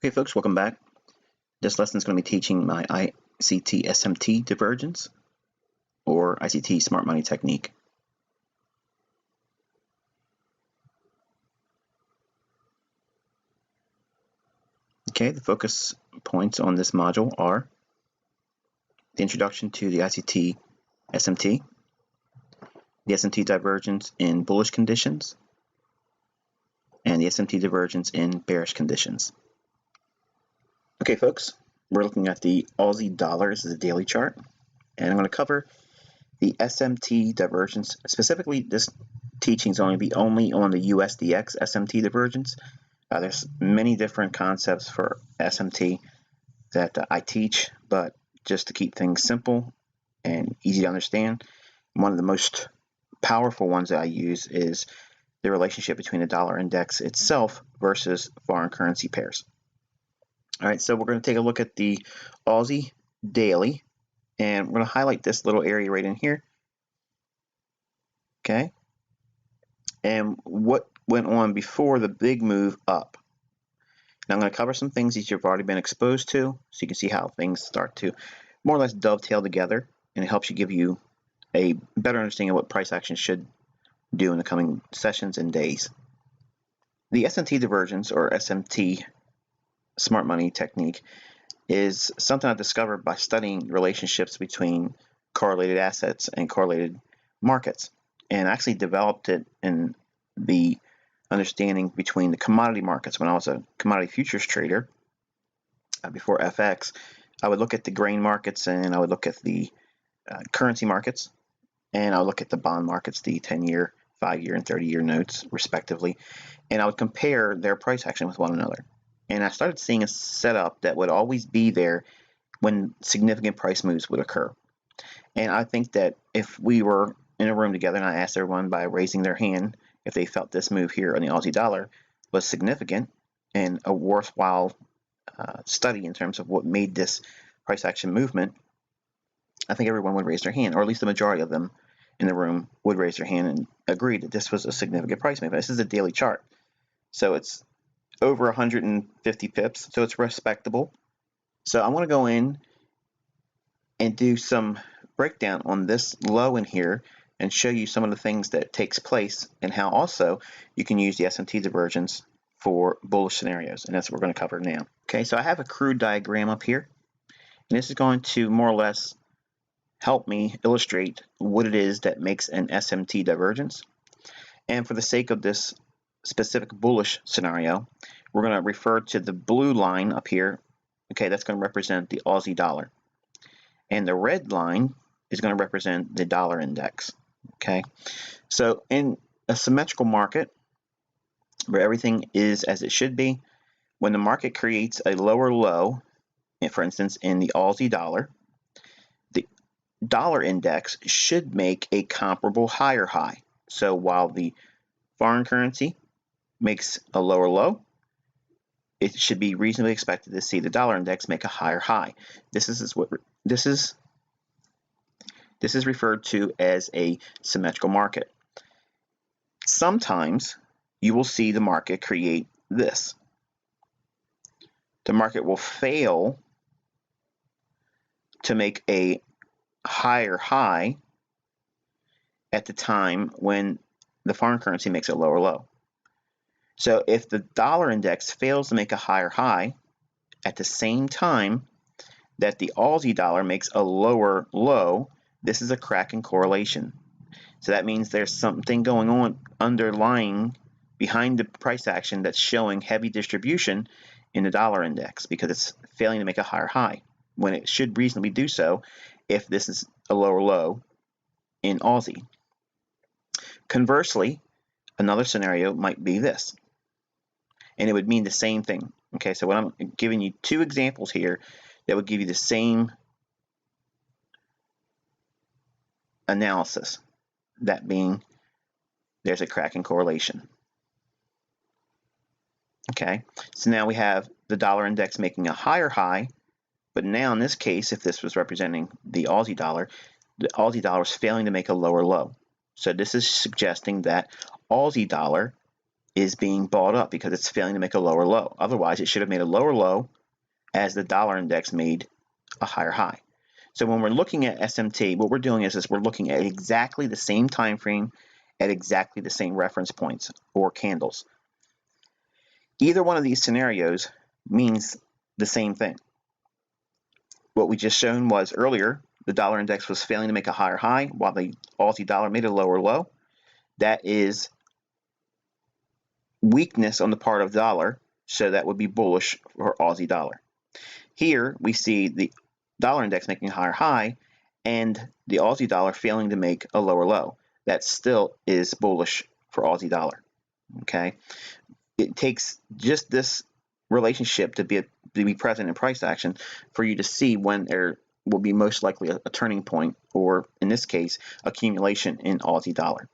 Okay, folks, welcome back. This lesson is going to be teaching my ICT SMT divergence or ICT smart money technique. Okay, the focus points on this module are the introduction to the ICT SMT, the SMT divergence in bullish conditions, and the SMT divergence in bearish conditions. Okay, folks, we're looking at the Aussie dollar. This is a daily chart, and I'm going to cover the SMT divergence. Specifically, this teaching is only on the USDX SMT divergence. There's many different concepts for SMT that I teach, but just to keep things simple and easy to understand, one of the most powerful ones that I use is the relationship between the dollar index itself versus foreign currency pairs. All right, so we're going to take a look at the Aussie daily, and we're going to highlight this little area right in here. Okay, and what went on before the big move up. Now I'm going to cover some things that you've already been exposed to, so you can see how things start to more or less dovetail together, and it helps you give you a better understanding of what price action should do in the coming sessions and days. The SMT divergence, or SMT smart money technique, is something I discovered by studying relationships between correlated assets and correlated markets, and I actually developed it in the understanding between the commodity markets. When I was a commodity futures trader before FX, I would look at the grain markets, and I would look at the currency markets, and I would look at the bond markets, the 10-year, 5-year, and 30-year notes respectively, and I would compare their price action with one another. And I started seeing a setup that would always be there when significant price moves would occur. And I think that if we were in a room together and I asked everyone by raising their hand if they felt this move here on the Aussie dollar was significant and a worthwhile study in terms of what made this price action movement, I think everyone would raise their hand, or at least the majority of them in the room would raise their hand and agree that this was a significant price move. This is a daily chart, so it's over 150 pips, so it's respectable. So I want to go in and do some breakdown on this low in here and show you some of the things that takes place and how also you can use the SMT divergence for bullish scenarios, and that's what we're going to cover now. Okay, so I have a crude diagram up here, and this is going to more or less help me illustrate what it is that makes an SMT divergence. And for the sake of this specific bullish scenario, we're going to refer to the blue line up here. Okay, that's going to represent the Aussie dollar, and the red line is going to represent the dollar index. Okay, so in a symmetrical market where everything is as it should be, when the market creates a lower low, for instance in the Aussie dollar, the dollar index should make a comparable higher high. So while the foreign currency makes a lower low, it should be reasonably expected to see the dollar index make a higher high. This is referred to as a symmetrical market. Sometimes you will see the market create this. The market will fail to make a higher high at the time when the foreign currency makes a lower low. So if the dollar index fails to make a higher high at the same time that the Aussie dollar makes a lower low, this is a crack in correlation. So that means there's something going on underlying behind the price action that's showing heavy distribution in the dollar index because it's failing to make a higher high when it should reasonably do so if this is a lower low in Aussie. Conversely, another scenario might be this, and it would mean the same thing. Okay, so what I'm giving you two examples here that would give you the same analysis, that being there's a crack in correlation. Okay, so now we have the dollar index making a higher high, but now in this case, if this was representing the Aussie dollar is failing to make a lower low. So this is suggesting that Aussie dollar is being bought up because it's failing to make a lower low. Otherwise, it should have made a lower low as the dollar index made a higher high. So when we're looking at SMT, what we're doing is we're looking at exactly the same time frame at exactly the same reference points or candles. Either one of these scenarios means the same thing. What we just shown was earlier, the dollar index was failing to make a higher high while the Aussie dollar made a lower low. That is weakness on the part of the dollar, so that would be bullish for Aussie dollar. Here we see the dollar index making a higher high and the Aussie dollar failing to make a lower low. That still is bullish for Aussie dollar. Okay, it takes just this relationship to be present in price action for you to see when there will be most likely a turning point, or in this case, accumulation in Aussie dollar.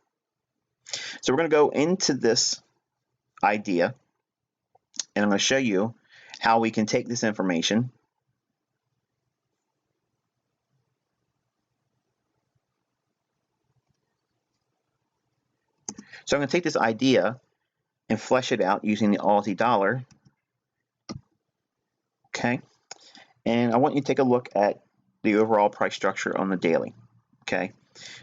So we're going to go into this idea, and I'm going to show you how we can take this information So I'm going to take this idea and flesh it out using the Aussie dollar. Okay, and I want you to take a look at the overall price structure on the daily. Okay,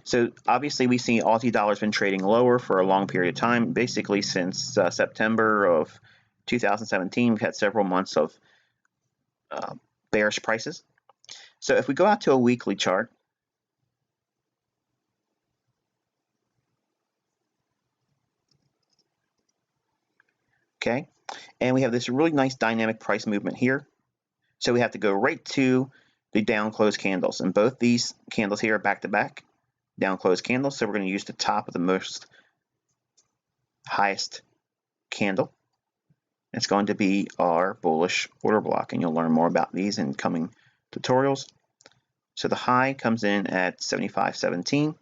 so obviously we see Aussie dollar's been trading lower for a long period of time, basically since September of 2017. We've had several months of bearish prices. So if we go out to a weekly chart, okay, and we have this really nice dynamic price movement here. So we have to go right to the down close candles, and both these candles here are back to back down close candles. So we're going to use the top of the most highest candle. It's going to be our bullish order block, and you'll learn more about these in coming tutorials. So the high comes in at 75.17,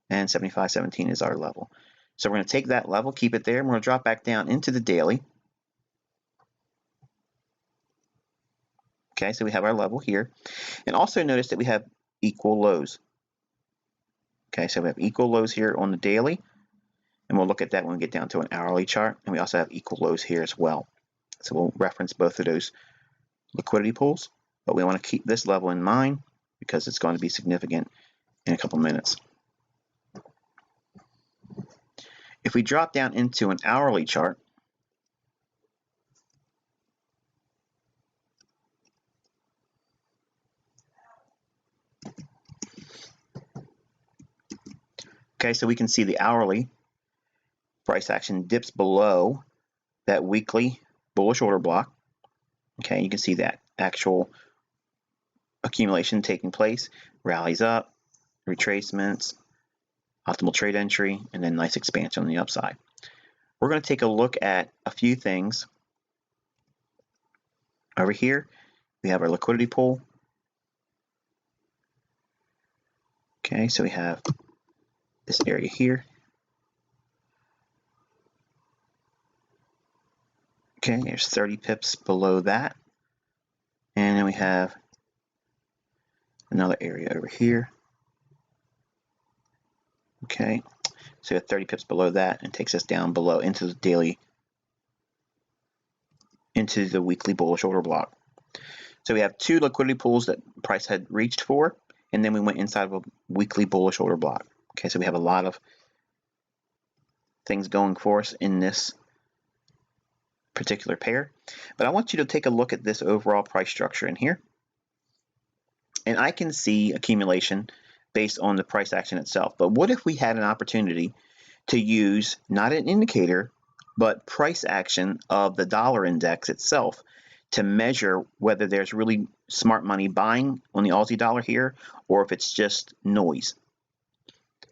and 75.17 is our level. So we're going to take that level, keep it there, and we're going to drop back down into the daily. Okay, so we have our level here. And also notice that we have equal lows. Okay, so we have equal lows here on the daily, and we'll look at that when we get down to an hourly chart. And we also have equal lows here as well. So we'll reference both of those liquidity pools, but we want to keep this level in mind because it's going to be significant in a couple minutes. If we drop down into an hourly chart, okay, so we can see the hourly price action dips below that weekly bullish order block. Okay, you can see that actual accumulation taking place, rallies up, retracements, optimal trade entry, and then nice expansion on the upside. We're going to take a look at a few things. Over here, we have our liquidity pool. Okay, so we have this area here. Okay, there's 30 pips below that. And then we have another area over here. Okay, so we have 30 pips below that, and takes us down below into the daily, into the weekly bullish order block. So we have two liquidity pools that price had reached for, and then we went inside of a weekly bullish order block. Okay, so we have a lot of things going for us in this particular pair. But I want you to take a look at this overall price structure in here. And I can see accumulation based on the price action itself. But what if we had an opportunity to use not an indicator, but price action of the dollar index itself to measure whether there's really smart money buying on the Aussie dollar here, or if it's just noise?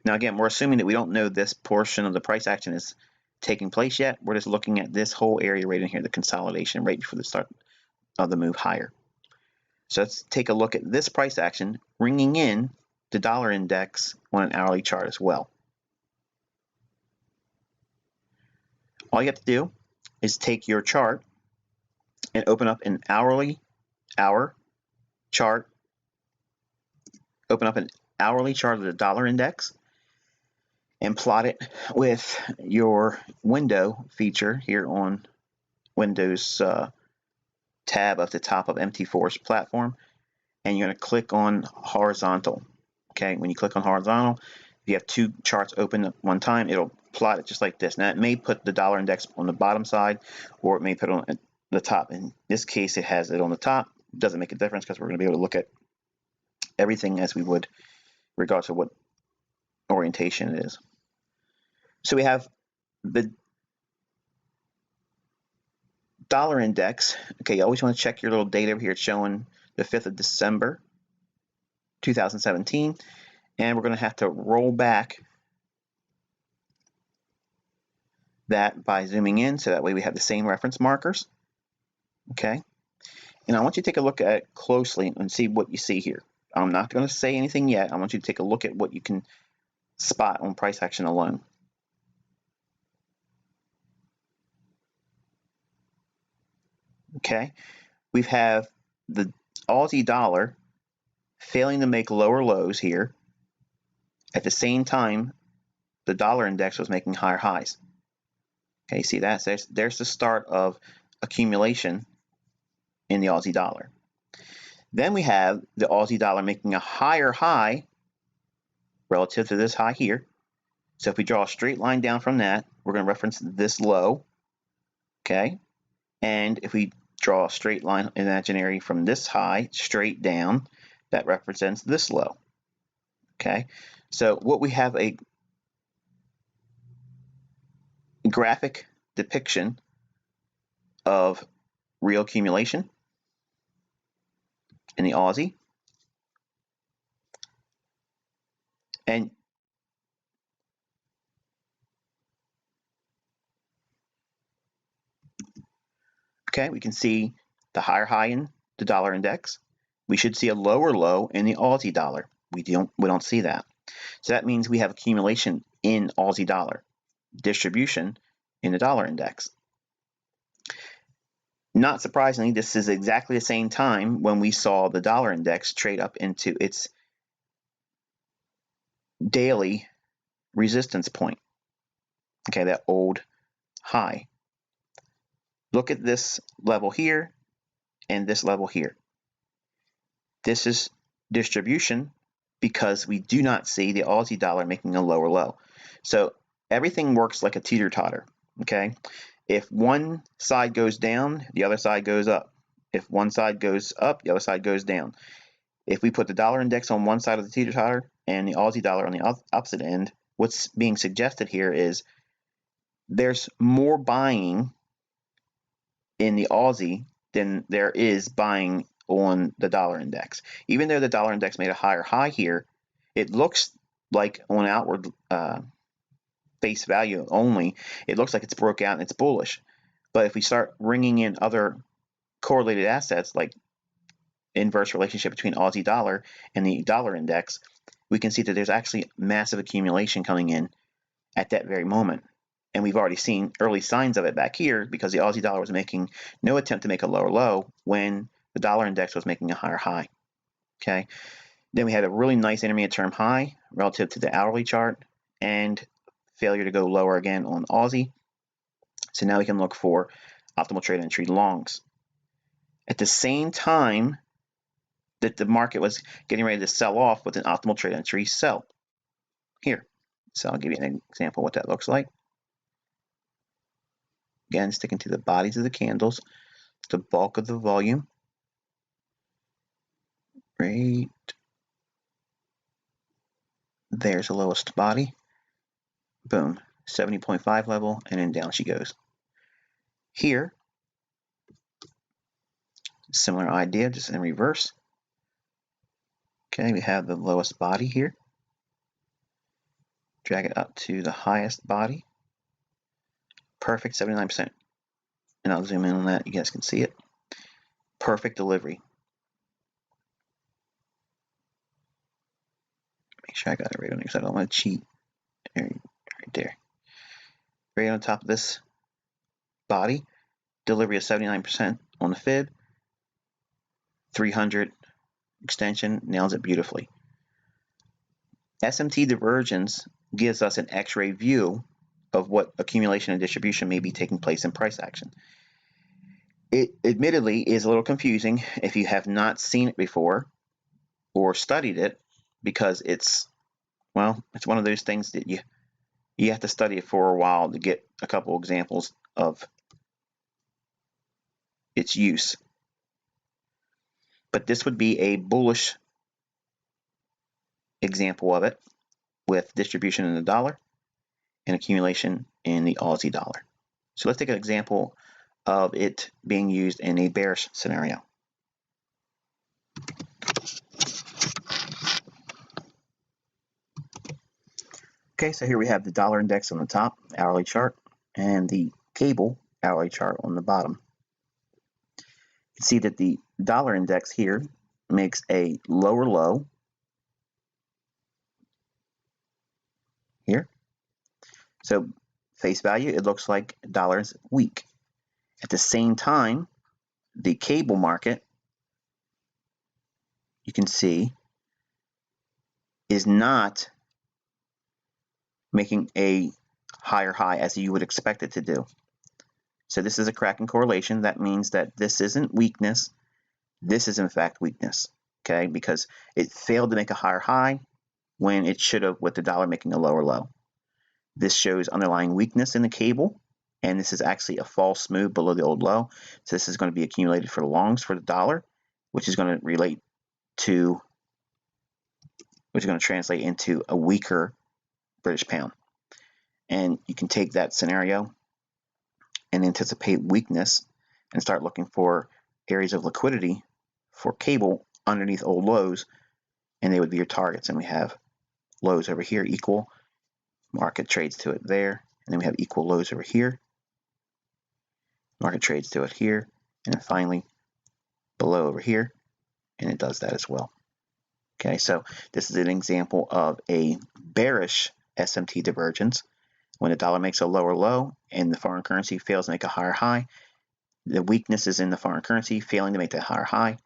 Now again, we're assuming that we don't know this portion of the price action is taking place yet. We're just looking at this whole area right in here, the consolidation right before the start of the move higher. So let's take a look at this price action, bringing in the dollar index on an hourly chart as well. All you have to do is take your chart and open up an hourly hour chart. Open up an hourly chart of the dollar index. and plot it with your window feature here on Windows tab at the top of MT4's platform, and you're going to click on horizontal. Okay, when you click on horizontal, if you have two charts open at one time, it'll plot it just like this. Now, it may put the dollar index on the bottom side, or it may put it on the top. In this case, it has it on the top. It doesn't make a difference because we're going to be able to look at everything as we would regardless of what orientation it is. So we have the dollar index. Okay, you always want to check your little data over here. It's showing the 5th of December 2017, and we're going to have to roll back that by zooming in, so that way we have the same reference markers. Okay, and I want you to take a look at it closely and see what you see here. I'm not going to say anything yet. I want you to take a look at what you can spot on price action alone. Okay, we have the Aussie dollar failing to make lower lows here. At the same time, the dollar index was making higher highs. Okay, see that? There's the start of accumulation in the Aussie dollar. Then we have the Aussie dollar making a higher high relative to this high here. So if we draw a straight line down from that, we're going to reference this low. Okay, and if we draw a straight line imaginary from this high straight down, that represents this low. Okay, so what we have a graphic depiction of real accumulation in the Aussie, and okay, we can see the higher high in the dollar index. We should see a lower low in the Aussie dollar. We don't see that. So that means we have accumulation in Aussie dollar, distribution in the dollar index. Not surprisingly, this is exactly the same time when we saw the dollar index trade up into its daily resistance point. Okay, that old high. Look at this level here and this level here. This is distribution because we do not see the Aussie dollar making a lower low. So everything works like a teeter-totter. Okay, if one side goes down, the other side goes up. If one side goes up, the other side goes down. If we put the dollar index on one side of the teeter-totter and the Aussie dollar on the opposite end, what's being suggested here is there's more buying in the Aussie than there is buying on the dollar index. Even though the dollar index made a higher high here, it looks like on outward face value only, it looks like it's broke out and it's bullish. But if we start bringing in other correlated assets like inverse relationship between Aussie dollar and the dollar index, we can see that there's actually massive accumulation coming in at that very moment. And we've already seen early signs of it back here because the Aussie dollar was making no attempt to make a lower low when the dollar index was making a higher high. Okay. Then we had a really nice intermediate term high relative to the hourly chart and failure to go lower again on Aussie. So now we can look for optimal trade entry longs. At the same time that the market was getting ready to sell off with an optimal trade entry sell here. So I'll give you an example of what that looks like. Again, sticking to the bodies of the candles, the bulk of the volume. Right. There's the lowest body. Boom. 70.5 level, and then down she goes. Here, similar idea, just in reverse. Okay, we have the lowest body here. Drag it up to the highest body. Perfect, 79%. And I'll zoom in on that, you guys can see it. Perfect delivery. Make sure I got it right on here, so I don't want to cheat. Right there. Right on top of this body. Delivery of 79% on the fib. 300 extension, nails it beautifully. SMT divergence gives us an x-ray view of what accumulation and distribution may be taking place in price action. It admittedly is a little confusing if you have not seen it before or studied it, because it's one of those things that you have to study it for a while to get a couple examples of its use. But this would be a bullish example of it, with distribution in the dollar and accumulation in the Aussie dollar. So let's take an example of it being used in a bearish scenario. Okay, so here we have the dollar index on the top, hourly chart, and the cable hourly chart on the bottom. You can see that the dollar index here makes a lower low here. So face value, it looks like dollar is weak. At the same time, the cable market, you can see, is not making a higher high as you would expect it to do. So this is a cracking correlation. That means that this isn't weakness. This is in fact weakness, okay? Because it failed to make a higher high when it should have, with the dollar making a lower low. This shows underlying weakness in the cable, and this is actually a false move below the old low. So this is going to be accumulated for the longs for the dollar, which is going to translate into a weaker British pound. And you can take that scenario and anticipate weakness and start looking for areas of liquidity for cable underneath old lows, and they would be your targets. And we have lows over here equal, market trades to it there, and then we have equal lows over here, market trades to it here, and then finally below over here, and it does that as well. Okay, so this is an example of a bearish SMT divergence. When the dollar makes a lower low and the foreign currency fails to make a higher high, the weakness is in the foreign currency failing to make that higher high.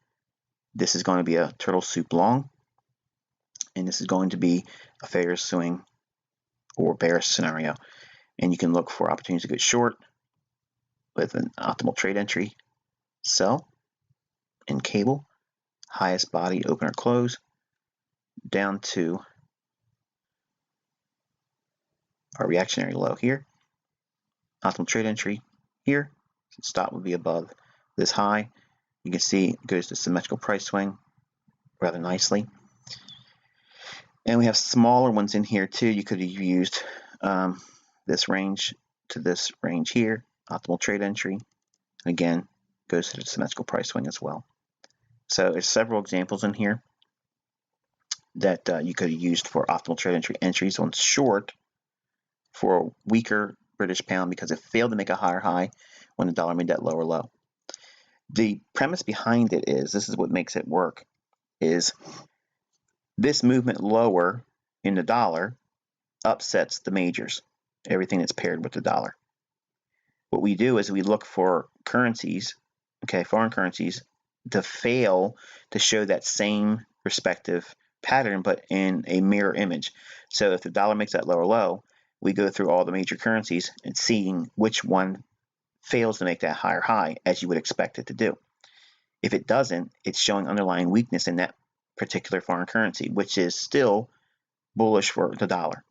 This is going to be a turtle soup long, and this is going to be a fair swing or bearish scenario. And you can look for opportunities to get short with an optimal trade entry, sell in cable, highest body open or close, down to our reactionary low here. Optimal trade entry here. Stop would be above this high. You can see it goes to symmetrical price swing rather nicely. And we have smaller ones in here too. You could have used this range to this range here. Optimal trade entry. And again, goes to the symmetrical price swing as well. So there's several examples in here that you could have used for optimal trade entry entries on short for a weaker British pound because it failed to make a higher high when the dollar made that lower low. The premise behind it is, this is what makes it work, is this movement lower in the dollar upsets the majors, everything that's paired with the dollar. What we do is we look for currencies, okay, foreign currencies, to fail to show that same respective pattern, but in a mirror image. So if the dollar makes that lower low, we go through all the major currencies and seeing which one fails to make that higher high as you would expect it to do. If it doesn't, it's showing underlying weakness in that particular foreign currency, which is still bullish for the dollar.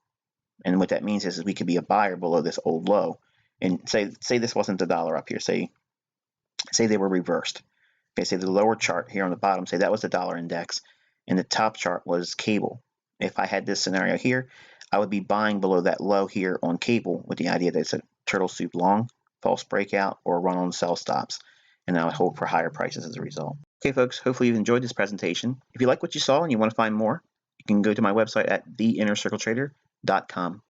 And what that means is we could be a buyer below this old low. And say this wasn't the dollar up here. Say they were reversed. Okay, say the lower chart here on the bottom, say that was the dollar index, and the top chart was cable. If I had this scenario here, I would be buying below that low here on cable with the idea that it's a turtle soup long, false breakout, or run on sell stops. And I would hope for higher prices as a result. Okay, folks, hopefully you've enjoyed this presentation. If you like what you saw and you want to find more, you can go to my website at theinnercircletrader.com.